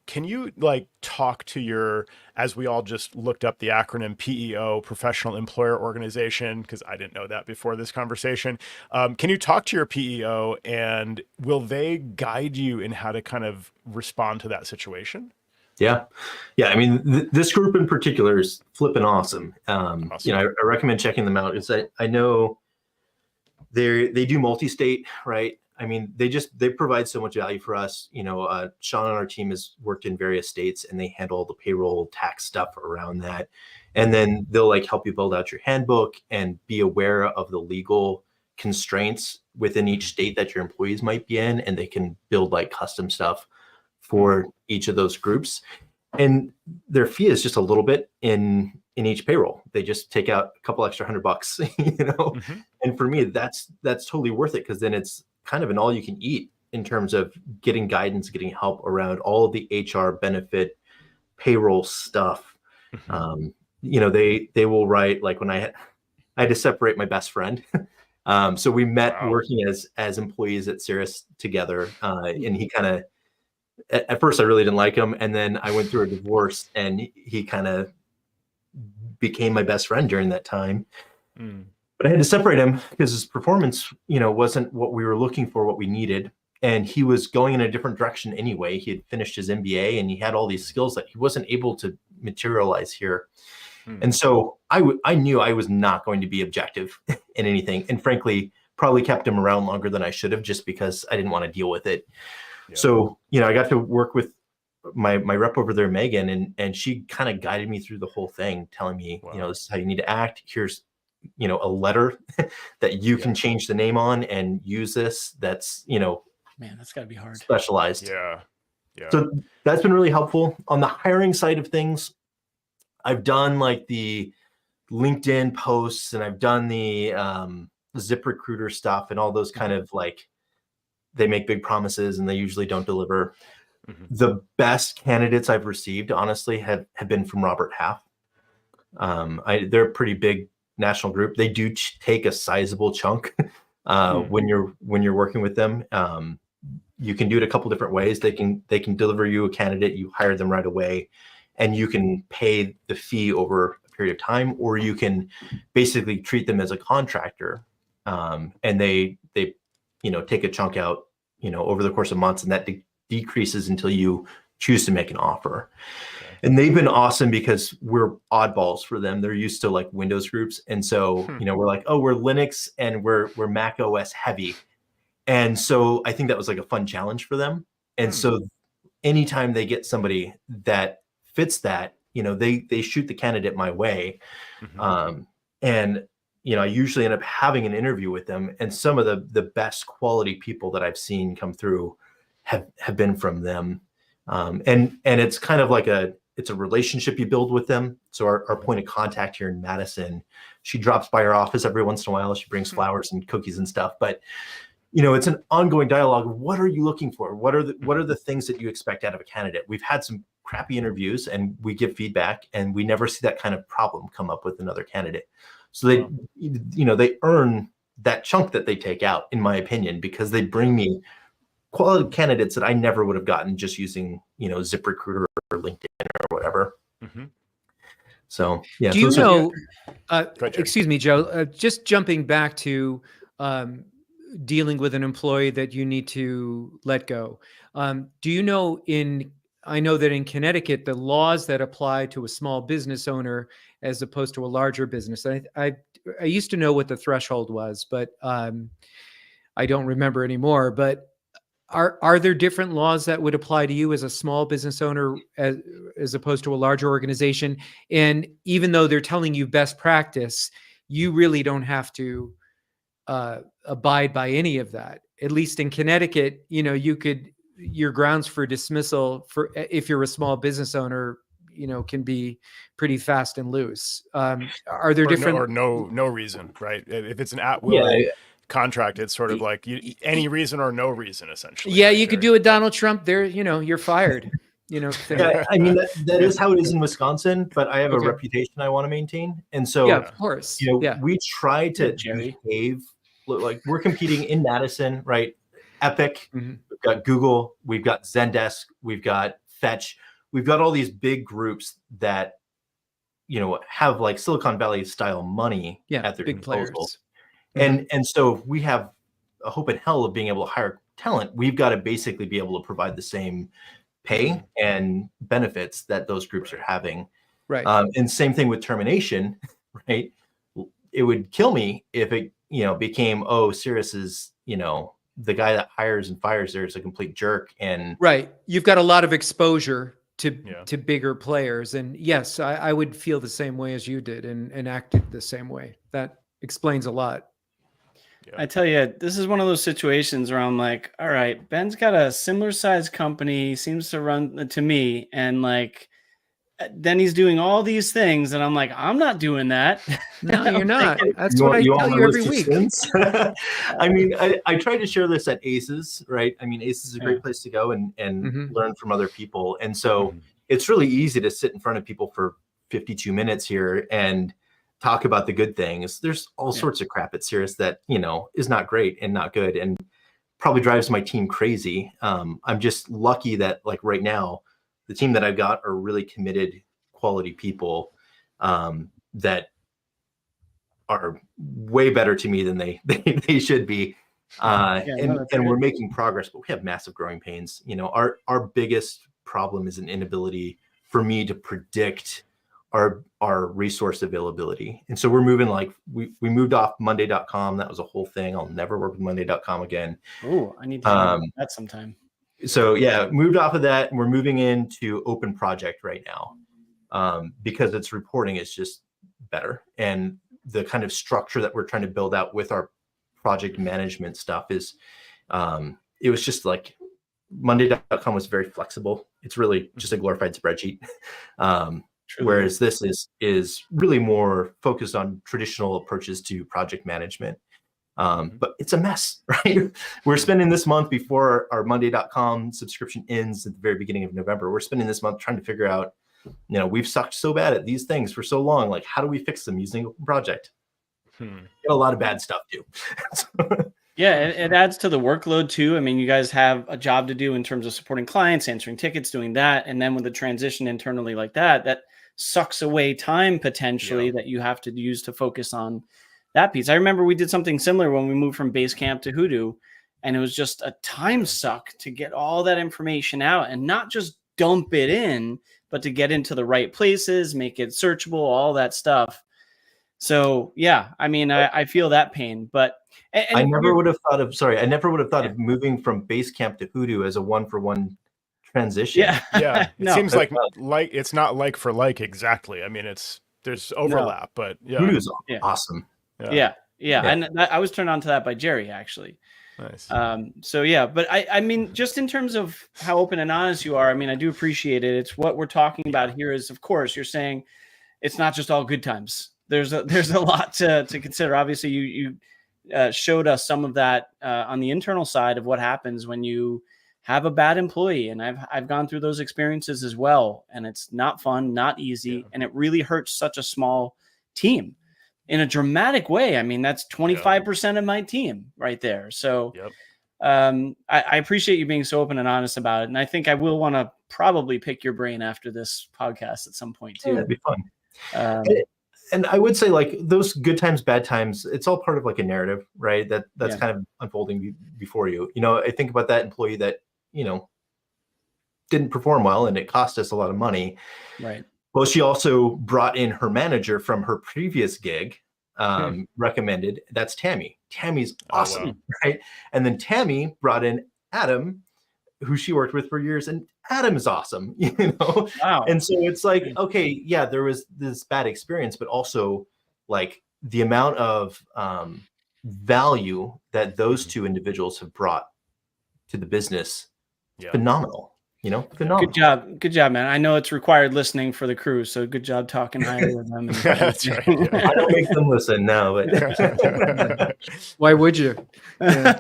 Can you like talk to your, as we all just looked up the acronym PEO, Professional Employer Organization, because I didn't know that before this conversation. Can you talk to your PEO, and will they guide you in how to kind of respond to that situation? Yeah. I mean, this group in particular is flipping awesome. Awesome. I recommend checking them out. I know they do multi-state, right? I mean, they provide so much value for us. Sean on our team has worked in various states, and they handle the payroll tax stuff around that. And then they'll like help you build out your handbook and be aware of the legal constraints within each state that your employees might be in, and they can build like custom stuff for each of those groups. And their fee is just a little bit in each payroll. They just take out a couple extra $100, And for me, that's totally worth it, because then it's kind of an all you can eat in terms of getting guidance, getting help around all of the HR benefit payroll stuff. They will write, like, when I had to separate my best friend. So we met working as employees at Cirrus together. And he kind of, at first I really didn't like him. And then I went through a divorce, and he kind of became my best friend during that time. But I had to separate him because his performance, wasn't what we were looking for, what we needed. And he was going in a different direction anyway. He had finished his MBA, and he had all these skills that he wasn't able to materialize here. And so I knew I was not going to be objective in anything. And frankly, probably kept him around longer than I should have, just because I didn't want to deal with it. Yeah. So, I got to work with my rep over there, Megan, and she kind of guided me through the whole thing, telling me, this is how you need to act. Here's, a letter that you can change the name on and use this. That's, man, that's gotta be hard. Specialized. Yeah. So that's been really helpful. On the hiring side of things, I've done like the LinkedIn posts, and I've done the ZipRecruiter stuff, and all those kind of like, they make big promises and they usually don't deliver. The best candidates I've received, honestly, have been from Robert Half. They're a pretty big national group. They do take a sizable chunk when you're working with them. You can do it a couple different ways. They can deliver you a candidate, you hire them right away, and you can pay the fee over a period of time, or you can basically treat them as a contractor, and they take a chunk out over the course of months, and that decreases until you choose to make an offer. And they've been awesome because we're oddballs for them. They're used to like Windows groups. And so, we're like, oh, we're Linux and we're Mac OS heavy. And so I think that was like a fun challenge for them. And so anytime they get somebody that fits that, they shoot the candidate my way. And, I usually end up having an interview with them. And some of the best quality people that I've seen come through have been from them. And it's kind of like it's a relationship you build with them. So our point of contact here in Madison, she drops by our office every once in a while. She brings flowers and cookies and stuff. But, it's an ongoing dialogue. What are you looking for? What are the things that you expect out of a candidate? We've had some crappy interviews and we give feedback, and we never see that kind of problem come up with another candidate. So they earn that chunk that they take out, in my opinion, because they bring me quality candidates that I never would have gotten just using, ZipRecruiter or LinkedIn or whatever. So, yeah. Do you know, ahead, excuse me, Joe, just jumping back to dealing with an employee that you need to let go. Do you know I know that in Connecticut, the laws that apply to a small business owner as opposed to a larger business, I used to know what the threshold was, but I don't remember anymore. But are there different laws that would apply to you as a small business owner as opposed to a larger organization? And even though they're telling you best practice, you really don't have to abide by any of that. At least in Connecticut, your grounds for dismissal if you're a small business owner, can be pretty fast and loose. Are there different no reason, right? If it's an at-will contract, it's sort of like any reason or no reason, essentially. Yeah, you could do a Donald Trump there. You're fired. Yeah, I mean that is how it is in Wisconsin, but I have a reputation I want to maintain, and so yeah, of course, we try to behave like we're competing in Madison, right? Epic, we've got Google, we've got Zendesk, we've got Fetch, we've got all these big groups that have like Silicon Valley style money at their big disposal. Players. And so if we have a hope in hell of being able to hire talent, we've got to basically be able to provide the same pay and benefits that those groups are having. Right. And same thing with termination, right? It would kill me if it, became, Cirrus is, the guy that hires and fires there is a complete jerk. And right. You've got a lot of exposure to bigger players. And yes, I would feel the same way as you did and acted the same way. That explains a lot. I tell you, this is one of those situations where I'm like, all right, Ben's got a similar sized company, seems to run to me. And like, then he's doing all these things. And I'm like, I'm not doing that. No, you're not. That's what I tell you every week. I mean, I try to share this at ACES, right? I mean, ACES is a great place to go and learn from other people. And so it's really easy to sit in front of people for 52 minutes here and talk about the good things. There's all sorts of crap at Cirrus that, is not great and not good and probably drives my team crazy. I'm just lucky that like right now, the team that I've got are really committed, quality people that are way better to me than they should be. And we're making progress, but we have massive growing pains. Our biggest problem is an inability for me to predict our resource availability. And so we're moving we moved off Monday.com. That was a whole thing. I'll never work with Monday.com again. Oh, I need to do that sometime. So moved off of that, and we're moving into Open Project right now because its reporting is just better. And the kind of structure that we're trying to build out with our project management stuff is, it was just like Monday.com was very flexible. It's really just a glorified spreadsheet. Whereas this is really more focused on traditional approaches to project management. But it's a mess, right? We're spending this month before our Monday.com subscription ends at the very beginning of November. We're spending this month trying to figure out, we've sucked so bad at these things for so long. Like, how do we fix them using Open Project? A lot of bad stuff too. Yeah, it adds to the workload too. I mean, you guys have a job to do in terms of supporting clients, answering tickets, doing that. And then with the transition internally like that sucks away time potentially that you have to use to focus on that piece. I remember we did something similar when we moved from Basecamp to Hoodoo, And it was just a time suck to get all that information out and not just dump it in, but to get into the right places, make it searchable, all that stuff. So yeah, I mean, I feel that pain, but I never would have thought of, sorry, I never would have thought of moving from Basecamp to Hoodoo as a 1-for-1 transition. Yeah. It No. seems like it's not like for like exactly. I mean, there's overlap, but yeah. Hoodoo's awesome. Yeah. And I was turned on to that by Jerry, actually. Nice. So yeah, but I mean, just in terms of how open and honest you are, I mean, I do appreciate it. It's what we're talking about here is, of course, you're saying it's not just all good times. There's a lot to consider. Obviously, you showed us some of that on the internal side of what happens when you have a bad employee, and I've gone through those experiences as well, and it's not fun, not easy, and it really hurts such a small team in a dramatic way. I mean, that's 25% of my team right there. So I appreciate you being so open and honest about it, and I think I will want to probably pick your brain after this podcast at some point too. That'd be fun. And I would say, like, those good times, bad times, it's all part of like a narrative, right? That's kind of unfolding before you. You know, I think about that employee that, you know, didn't perform well and it cost us a lot of money. Right. Well, she also brought in her manager from her previous gig, recommended. That's Tammy. Tammy's awesome, right? And then Tammy brought in Adam, who she worked with for years, and Adam is awesome, you know? Wow. And so it's like, okay, yeah, there was this bad experience, but also like the amount of value that those two individuals have brought to the business, phenomenal, you know, phenomenal. Good job, man. I know it's required listening for the crew, so good job talking highly of them. That's right. I don't make them listen now, but Why would you? Yeah.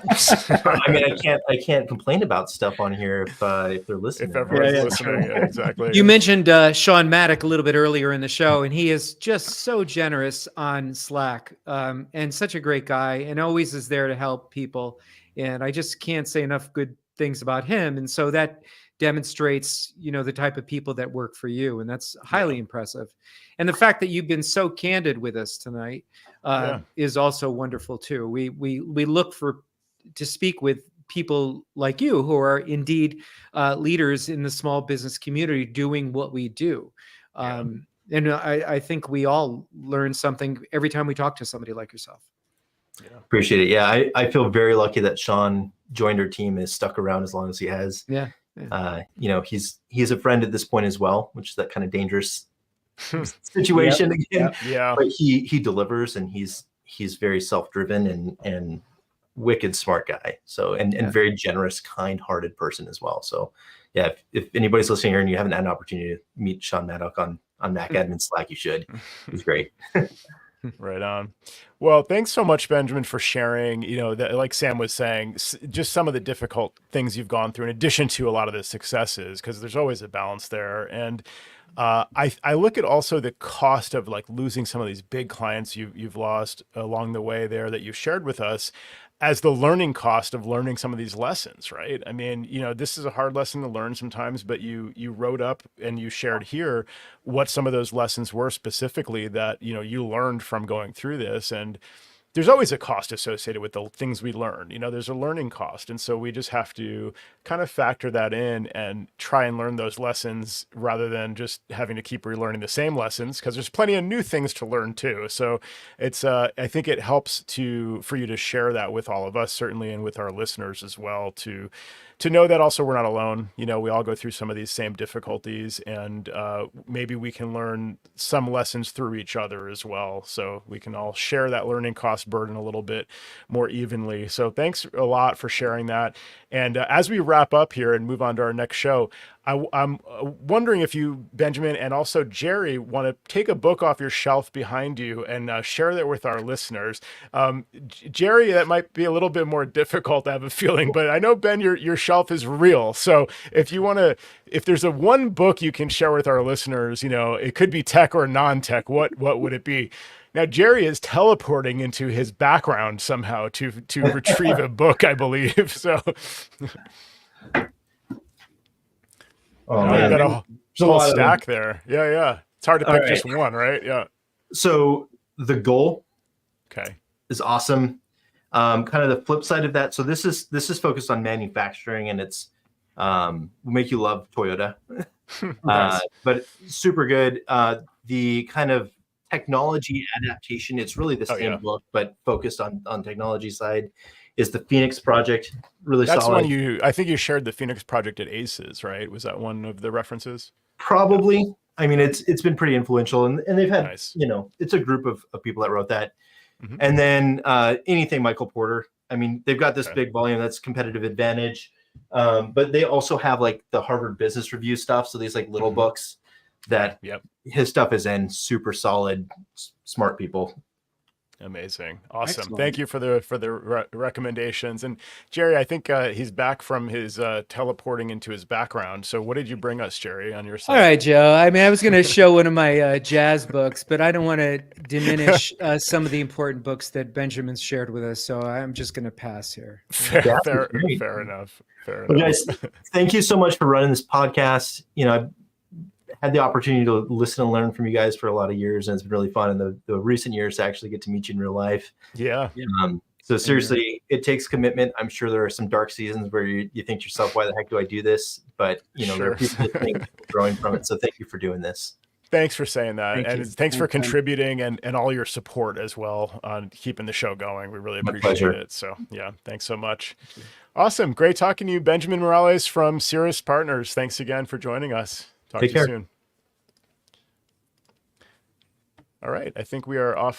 I mean, I can't complain about stuff on here if they're listening. If everyone's listening, exactly. You mentioned Sean Maddock a little bit earlier in the show, and he is just so generous on Slack, and such a great guy, and always is there to help people. And I just can't say enough good things about him. And so that demonstrates, you know, the type of people that work for you, and that's highly impressive. And the fact that you've been so candid with us tonight is also wonderful too. We look to speak with people like you who are indeed leaders in the small business community doing what we do. And I think we all learn something every time we talk to somebody like yourself. Appreciate it. Yeah, I feel very lucky that Sean joined our team and has stuck around as long as he has. You know, he's a friend at this point as well, which is that kind of dangerous situation again. But he delivers, and he's very self-driven and wicked smart guy. So and very generous, kind-hearted person as well. So yeah, if anybody's listening here and you haven't had an opportunity to meet Sean Maddock on Mac Admin Slack, you should. He's great. Right on. Well, thanks so much, Benjamin, for sharing, you know, that, like Sam was saying, just some of the difficult things you've gone through in addition to a lot of the successes, because there's always a balance there. And I look at also the cost of like losing some of these big clients you've lost along the way there that you've shared with us as the learning cost of learning some of these lessons, right? I mean, you know, this is a hard lesson to learn sometimes, but you wrote up and you shared here what some of those lessons were specifically that, you know, you learned from going through this. And there's always a cost associated with the things we learn. You know, there's a learning cost. And so we just have to kind of factor that in and try and learn those lessons rather than just having to keep relearning the same lessons, because there's plenty of new things to learn too. So it's, I think it helps for you to share that with all of us, certainly, and with our listeners as well, to know that also we're not alone. You know, we all go through some of these same difficulties, and maybe we can learn some lessons through each other as well. So we can all share that learning cost burden a little bit more evenly. So thanks a lot for sharing that. And as we wrap up here and move on to our next show, I'm wondering if you, Benjamin, and also Jerry, want to take a book off your shelf behind you and share that with our listeners. Jerry, that might be a little bit more difficult, I have a feeling, but I know, Ben, your shelf is real. So if you want to, if there's one book you can share with our listeners, you know, it could be tech or non-tech, what would it be? Now, Jerry is teleporting into his background somehow to retrieve a book, I believe. So... Oh, man. man. Got a whole stack there. Yeah. It's hard to pick just one, right? Yeah. So the goal is awesome. Kind of the flip side of that. So this is focused on manufacturing, and it's will make you love Toyota. Nice. But super good. The kind of technology adaptation, it's really the same book, but focused on technology side, is the Phoenix Project. Really That's solid. one I think you shared the Phoenix Project at ACES, right? Was that one of the references? Probably. Yeah. I mean, it's been pretty influential, and they've had, Nice. It's a group of people that wrote that. Mm-hmm. And then anything Michael Porter. I mean, they've got this big volume that's competitive advantage. But they also have like the Harvard Business Review stuff. So these like little books that his stuff is in, super solid, smart people. Amazing. Awesome. Excellent. Thank you for the recommendations. And Jerry, I think he's back from his teleporting into his background. So what did you bring us, Jerry, on your side? All right, Joe. I mean, I was going to show one of my jazz books, but I don't want to diminish some of the important books that Benjamin's shared with us. So I'm just going to pass here. Fair enough. Fair Well, enough. guys, thank you so much for running this podcast. I've had the opportunity to listen and learn from you guys for a lot of years, and it's been really fun in the recent years to actually get to meet you in real life. Yeah. So seriously, it takes commitment. I'm sure there are some dark seasons where you think to yourself, why the heck do I do this? But there are people that think growing from it. So thank you for doing this. Thanks for saying that. Thanks for contributing and all your support as well on keeping the show going. We really appreciate it. So yeah, thanks so much. Awesome. Great talking to you, Benjamin Morales from Cirrus Partners. Thanks again for joining us. Talk to you soon. All right. I think we are off.